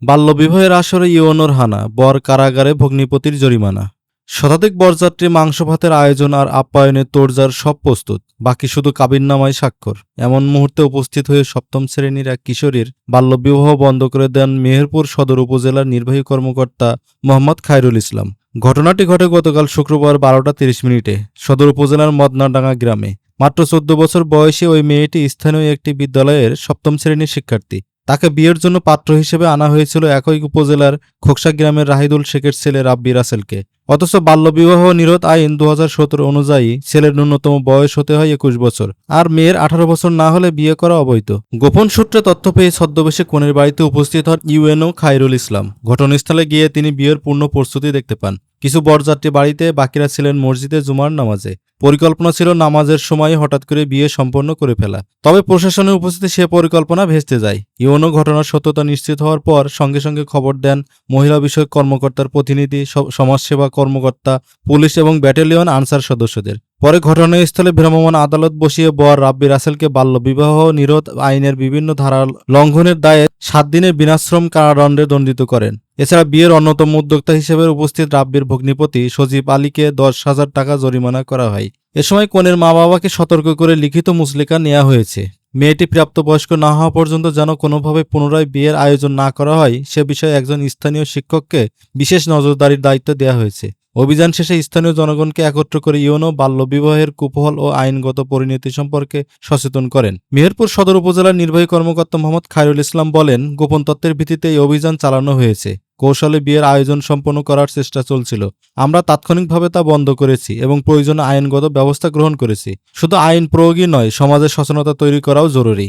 বাল্যবিবাহের আসরে ইউএনওর হানা, বর কারাগারে ভগ্নিপতির জরিমানা। শতাধিক বরযাত্রী, মাংস ভাতের আয়োজন আর আপ্যায়নের তোড়জোড় সব প্রস্তুত, বাকি শুধু কাবিননামায় স্বাক্ষর। এমন মুহূর্তে উপস্থিত হয়ে সপ্তম শ্রেণীর এক কিশোরীর বাল্যবিবাহ বন্ধ করে দেন মেহেরপুর সদর উপজেলার নির্বাহী কর্মকর্তা মোহাম্মদ খায়রুল ইসলাম। ঘটনাটি ঘটে গতকাল শুক্রবার 12টা 30 মিনিটে সদর উপজেলার মদনাডাঙ্গা গ্রামে। মাত্র 14 বছর বয়সী ওই মেয়েটি স্থানীয় একটি বিদ্যালয়ের সপ্তম শ্রেণীর শিক্ষার্থী। তাকে বিয়ের জন্য পাত্র হিসেবে আনা হয়েছিল একই উপজেলার খোকসা গ্রামের রাহিদুল শেখের ছেলে রাব্বি রাসেলকে। অথচ বাল্যবিবাহ নিরোধ আইন 2017 অনুযায়ী ছেলের ন্যূনতম বয়স হতে হয় 21 বছর, আর মেয়ের 18 বছর না হলে বিয়ে করা অবৈধ। গোপন সূত্রে তথ্য পেয়ে ছদ্মবেশে কনের বাড়িতে উপস্থিত হন ইউএনও খায়রুল ইসলাম। ঘটনাস্থলে গিয়ে তিনি বিয়ের পূর্ণ প্রস্তুতি দেখতে পান। কিছু বরযাত্রী বাড়িতে, বাকিরা ছিলেন মসজিদে জুমার নামাজে। পরিকল্পনা ছিল নামাজের সময় হঠাৎ করে বিয়ে সম্পন্ন করে ফেলা। তবে প্রশাসনের উপস্থিতি সে পরিকল্পনা ভেস্তে যায়। ইউএনও ঘটনার সত্যতা নিশ্চিত হওয়ার পর সঙ্গে সঙ্গে খবর দেন মহিলা বিষয়ক কর্মকর্তার প্রতিনিধি, সমাজসেবা কর্মকর্তা, পুলিশ এবং ব্যাটালিয়ন আনসার সদস্যদের। পরে ঘটনাস্থলে ভ্রাম্যমাণ আদালত বসিয়ে বর রাব্বি রাসেলকে বাল্যবিবাহ নিরোধ আইনের বিভিন্ন ধারা লঙ্ঘনের দায়ে 7 দিনের বিনাশ্রম কারাদণ্ডে দণ্ডিত করেন। এছাড়া বিয়ের অন্যতম উদ্যোক্তা হিসেবে উপস্থিত রাব্বির ভগ্নিপতি সজীব আলীকে 10,000 টাকা জরিমানা করা হয়। এ সময় কনের মা বাবাকে সতর্ক করে লিখিত মুচলেকা নেওয়া হয়েছে। মেয়েটি প্রাপ্তবয়স্ক না হওয়া পর্যন্ত যেন কোনোভাবে পুনরায় বিয়ের আয়োজন না করা হয় সে বিষয়ে একজন স্থানীয় শিক্ষককে বিশেষ নজরদারির দায়িত্ব দেওয়া হয়েছে। অভিযান শেষে স্থানীয় জনগণকে একত্র করে ইউএনও বাল্যবিবাহের কুফল ও আইনগত পরিণতি সম্পর্কে সচেতন করেন। মেহেরপুর সদর উপজেলার নির্বাহী কর্মকর্তা মোহাম্মদ খায়রুল ইসলাম বলেন, গোপন তথ্যের ভিত্তিতে এই অভিযান চালানো হয়েছে। কৌশলে বিয়ের আয়োজন সম্পন্ন করার চেষ্টা চলছিল। আমরা তাৎক্ষণিকভাবে তা বন্ধ করেছি এবং প্রয়োজনে আইনগত ব্যবস্থা গ্রহণ করেছি। শুধু আইন প্রয়োগই নয়, সমাজে সচেতনতা তৈরি করাও জরুরি।